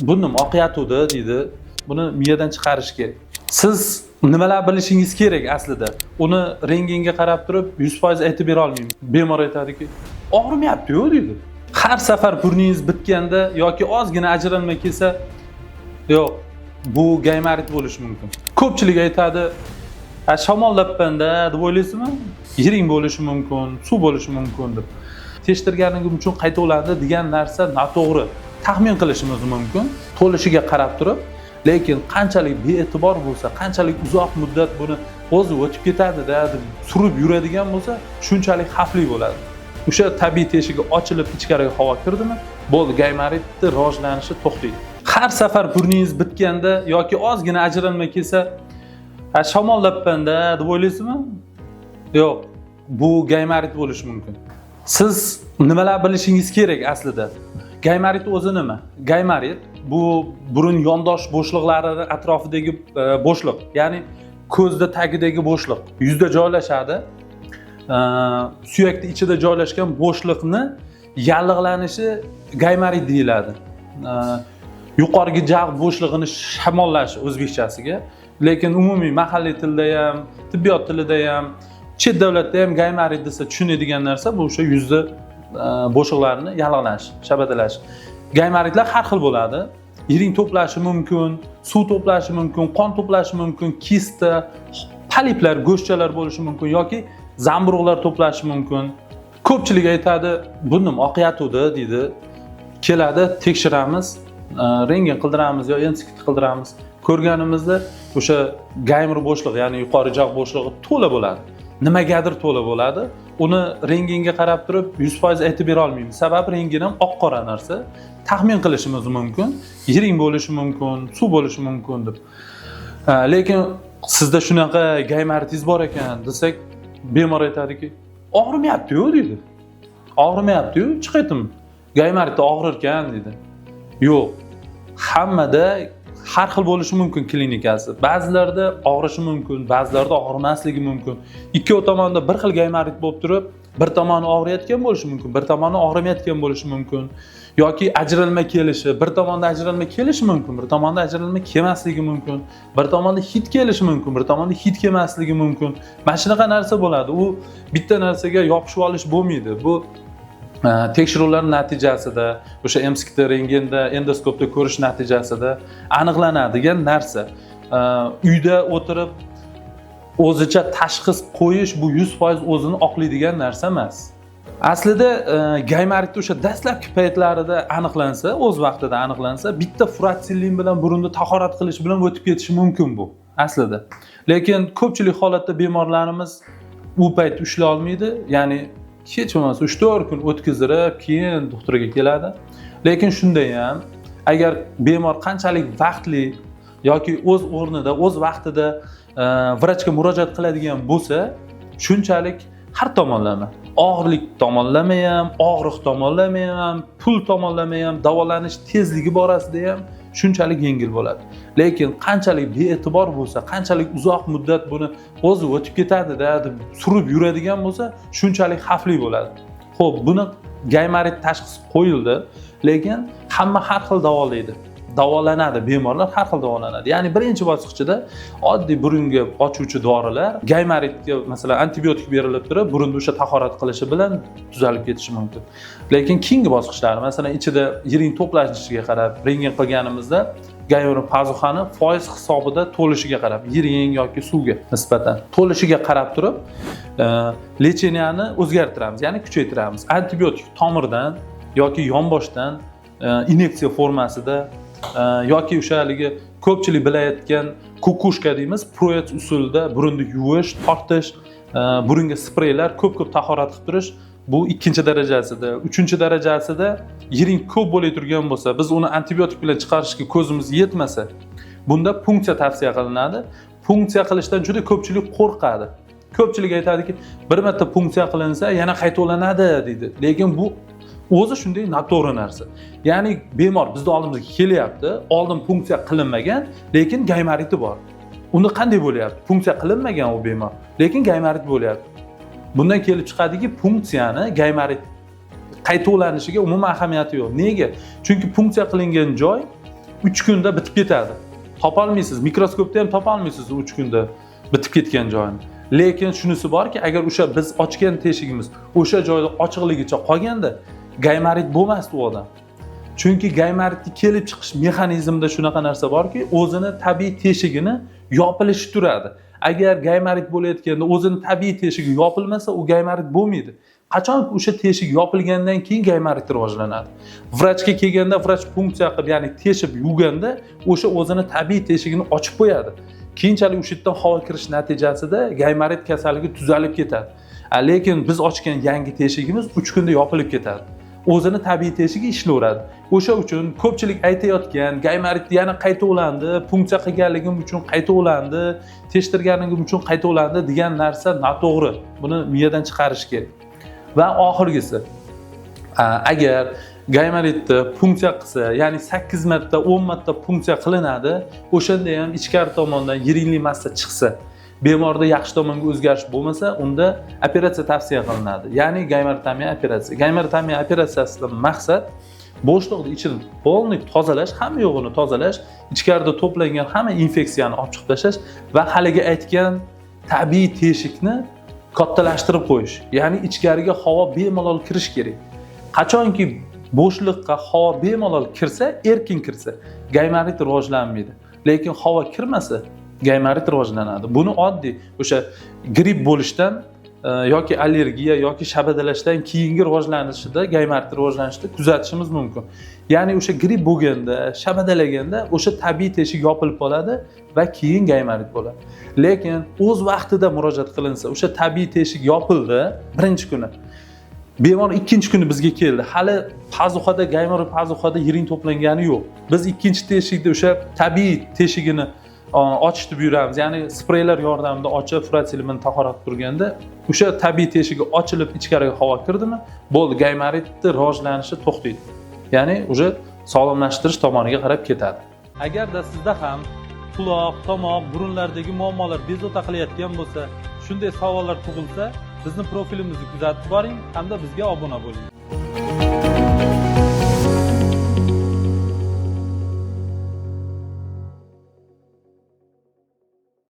Burnim oqayotdi deydi. Buni miyadan chiqarish kerak. Siz nimalar bilishingiz kerak aslida. Uni rentgenga qarab turib 100% aytib bera olmayman. Bemor aytadiki, og'rimayapti-ku deydi. Har safar burningiz bitganda yoki ozgina ajralma kelsa, yo'q, bu gaymarit bo'lishi mumkin. Ko'pchilik aytadi, shamollabmanda deb o'ylaysizmi? Yiring bo'lishi mumkin, suv bo'lishi mumkin deb. Tekshirganingiz uchun qaytariladi degan narsa noto'g'ri. Taxmin qilishimiz mumkin, to'lishiga qarab turib, lekin qanchalik bee'tibor bo'lsa, qanchalik uzoq muddat buni o'zi o'tib ketadi-da deb surib yuradigan bo'lsa, shunchalik xavfli bo'ladi. O'sha tabiiy teshigi ochilib ichkariga havo kirdimi, bo'ldi, gaymaritning rivojlanishi to'xtaydi. Har safar burningiz bitganda yoki ozgina ajralma kelsa, shamollabmanda deb o'ylaysizmi? Yo'q, bu gaymarit bo'lishi mumkin. Siz nimalar bilishingiz kerak aslida? Gaymarit o'zi nima? Gaymarit bu burun yondosh bo'shliqlari atrofidagi bo'shliq, ya'ni ko'zda tagidagi bo'shliq. Yuzda joylashadi. Suyakning ichida joylashgan bo'shliqni yallig'lanishi gaymarit deyiladi. Yuqorgi jag' bo'shlig'ini shamollash o'zbekchasiga, lekin umumiy mahalliy tilda ham, tibbiyot tilida ham, chet davlatda ham gaymarit desa tushunadigan narsa bu o'sha yuzda bo'shliqlarni yallig'lanish, shabadalash. Gaymaritlar har xil bo'ladi. Yiring to'plashi mumkin, suv to'plashi mumkin, qon to'plashi mumkin, kista, poliplar, go'shtchalar bo'lishi mumkin yoki zamburug'lar to'plashi mumkin. Ko'pchilik aytadi, burnim oqayotdi deydi. Keladi, tekshiramiz, rentgen qildiramiz yo endoskopit qildiramiz. Ko'rganimizda o'sha gaymir bo'shliq, ya'ni yuqori jag' bo'shlig'i to'la bo'ladi. Nimagadir to'la bo'ladi. Uni rentgenga qarab turib 100% aytib bera olmaymiz. Sababi rentgen ham oq-qora narsa. Taxmin qilishimiz mumkin. Yiring bo'lishi mumkin, suv bo'lishi mumkin deb. Lekin sizda shunaqa gaymaritingiz bor ekan desak, bemor aytadiki, og'rimayapti-ku deydi. Og'rimayapti-ku, chiqaytim. Gaymarit og'rir ekan deydi. Yo'q. Hammada har xil bo'lishi mumkin klinikasi. Ba'zilarda og'rishi mumkin, ba'zilarda og'rimasligi mumkin. Ikkovi tomonda bir xil gaymarit bo'lib turib, bir tomoni og'riyotgan bo'lishi mumkin, bir tomoni og'rimayotgan bo'lishi mumkin. Yoki ajralma kelishi, bir tomonda ajralma kelishi mumkin, bir tomonda ajralma kelmasligi mumkin. Bir tomonda hid kelishi mumkin, bir tomonda hid kelmasligi mumkin. Mana shunaqa narsa bo'ladi. U bitta narsaga yopishib olish bo'lmaydi. Bu tekshiruvlar natijasida, o'sha MSKda, rentgenda, endoskopda ko'rish natijasida aniqlanadigan narsa. Uyda o'tirib o'zicha tashxis qo'yish bu 100% o'zini oqlaydigan narsa emas. Aslida gaymarit o'sha dastlabki paytlarida aniqlansa, o'z vaqtida aniqlansa, bitta furatsilin bilan burunni tahorat qilish bilan o'tib ketishi mumkin bu aslida. Lekin ko'pchilik holatda bemorlarimiz u payt ushlay olmaydi, ya'ni hech bo'lmasa 3-4 kun o'tkazdirib, keyin doktorga keladi. Lekin shunda ham agar bemor qanchalik vaqtli yoki o'z o'rnida, o'z vaqtida vrachga murojaat qiladigan bo'lsa, shunchalik har tomonlama, og'irlik tomonlama ham, og'riq tomonlama ham, pul tomonlama ham, davolanish tezligi borasida ham shunchalik yengil bo'ladi. Lekin qanchalik bee'tibor bo'lsa, qanchalik uzoq muddat buni o'zi o'tib ketadi-da deb surib yuradigan bo'lsa, shunchalik xavfli bo'ladi. Xo'p, buni gaymarit tashxisi qo'yildi, lekin hamma har xil davolaydi. Davolanadi, bemorlar har xil davolanadi. Ya'ni birinchi bosqichida oddiy burunga ochuvchi dorilar, gaymaritga masalan antibiotik berilib turib, burunni o'sha tahorat qilishi bilan tuzalib ketishi mumkin. Lekin keyingi bosqichlar, masalan ichida yiring to'planishiga qarab, rentgen qilganimizda gaymarit pazuxani foiz hisobida to'lishiga qarab, yiring yoki suvga nisbatan to'lishiga qarab turib, lecheniyani o'zgartiramiz, ya'ni kuchaytiramiz. Antibiotik tomirdan yoki yonboshdan inyeksiya formasida yoki o'sha haligi ko'pchilik bilayotgan kukushka deymiz, proyet usulida burunni yuvish, tortish, burunga spreylar, ko'p tahorat qilib turish, bu ikkinchi darajasida. Uchinchi darajasida yiring ko'p bo'lib turgan bo'lsa, biz uni antibiotik bilan chiqarishga ko'zimiz yetmasa, bunda punksiya tavsiya qilinadi. Punksiya qilishdan juda ko'pchilik qo'rqadi. Ko'pchilik aytadiki, bir marta punksiya qilinsa yana qaytalanadi deydi. Lekin bu o'zi shunday noto'g'ri narsa. Ya'ni bemor bizning oldimizga kelyapti, oldin punksiya qilinmagan, lekin gaymariti bor. Uni qanday bo'lyapti? Punksiya qilinmagan u bemor, lekin gaymarit bo'lyapti. Bundan kelib chiqadiki, punksiyani gaymarit qaytalanishiga umuman ahamiyati yo'q. Nega? Chunki punksiya qilingan joy 3 kunda bitib ketadi. Topolmaysiz, mikroskopda ham topolmaysiz 3 kunda bitib ketgan joyini. Lekin shunisi borki, agar o'sha biz ochgan teshigimiz o'sha joyda ochiqligicha qolganda, gaymarit bo'lmasdi u odam. Chunki gaymaritga kelib chiqish mexanizmida shunaqa narsa borki, o'zini tabiiy teshigini yopilishi turadi. Agar gaymarit bo'layotganda o'zini tabiiy teshigi yopilmasa, u gaymarit bo'lmaydi. Qachon o'sha teshik yopilgandan keyin gaymarit rivojlanadi. Vrachga kelganda vrach punksiya qilib, ya'ni teshib yuvganda o'sha o'zini tabiiy teshigini ochib qo'yadi. Keyinchalik o'sha yerdan havo kirish natijasida gaymarit kasalligi tuzalib ketadi. Lekin biz ochgan yangi teshigimiz 3 kunda yopilib ketadi. O'zini tabiiy teshigi ishlayveradi. O'sha uchun ko'pchilik aytayotgan gaymarit yana qayta ulandi, punksiya qilganligim uchun qayta ulandi, teshtirganim uchun qayta ulandi degan narsa noto'g'ri. Buni miyadan chiqarish kerak. Va oxirgisi, agar gaymaritni punksiya qilsa, ya'ni 8 marta, 10 marta punksiya qilinadi, o'shanda ham ichkari tomondan yiringli massa chiqsa, bemorda yaxshi tomonga o'zgarish bo'lmasa, unda operatsiya tavsiya qilinadi. Ya'ni gaymarotomiya operatsiya. Gaymarotomiya operatsiyasidan maqsad bo'shliqni ichini polniy tozalash, hamma yo'g'ini tozalash, ichkarida to'plangan hamma infeksiyani olib chiqib tashlash va haliga aytgan tabiiy teshikni kattalashtirib qo'yish. Ya'ni ichkariga havo bemalol kirish kerak. Qachonki bo'shliqqa havo bemalol kirsa, erkin kirsa, gaymarit rivojlanmaydi. Lekin havo kirmasa, gaymarit rivojlanadi. Buni oddiy o'sha gripp bo'lishdan yoki allergiya yoki shabadalashdan keyingi rivojlanishida, gaymarit rivojlanishida kuzatishimiz mumkin. Ya'ni o'sha gripp bo'lganda, shabadalaganda o'sha tabiiy teshik yopilib qoladi va keyin gaymarit bo'ladi. Lekin o'z vaqtida murojaat qilinsa, o'sha tabiiy teshik yopildi birinchi kuni. Bemor ikkinchi kuni bizga keldi. Hali pazuxada, gaymarit pazuxada yiring to'plangani yo'q. Biz ikkinchi teshikda o'sha tabiiy teshigini ochishni buyuramiz. Ya'ni spreylar yordamida ochib, furatsilimini tahorat turganda, o'sha tabiiy teshigi ochilib ichkariga havo kirdimi, bo'ldi, gaymaritning rivojlanishi to'xtaydi. Ya'ni o'sha sog'lomlashtirish tomoniga qarab ketadi. Agarda sizda ham quloq, tomoq, burunlardagi muammolar bezovta qilayotgan bo'lsa, shunday savollar tug'ilsa, bizni profilimizni kuzatib boring hamda bizga obuna bo'ling.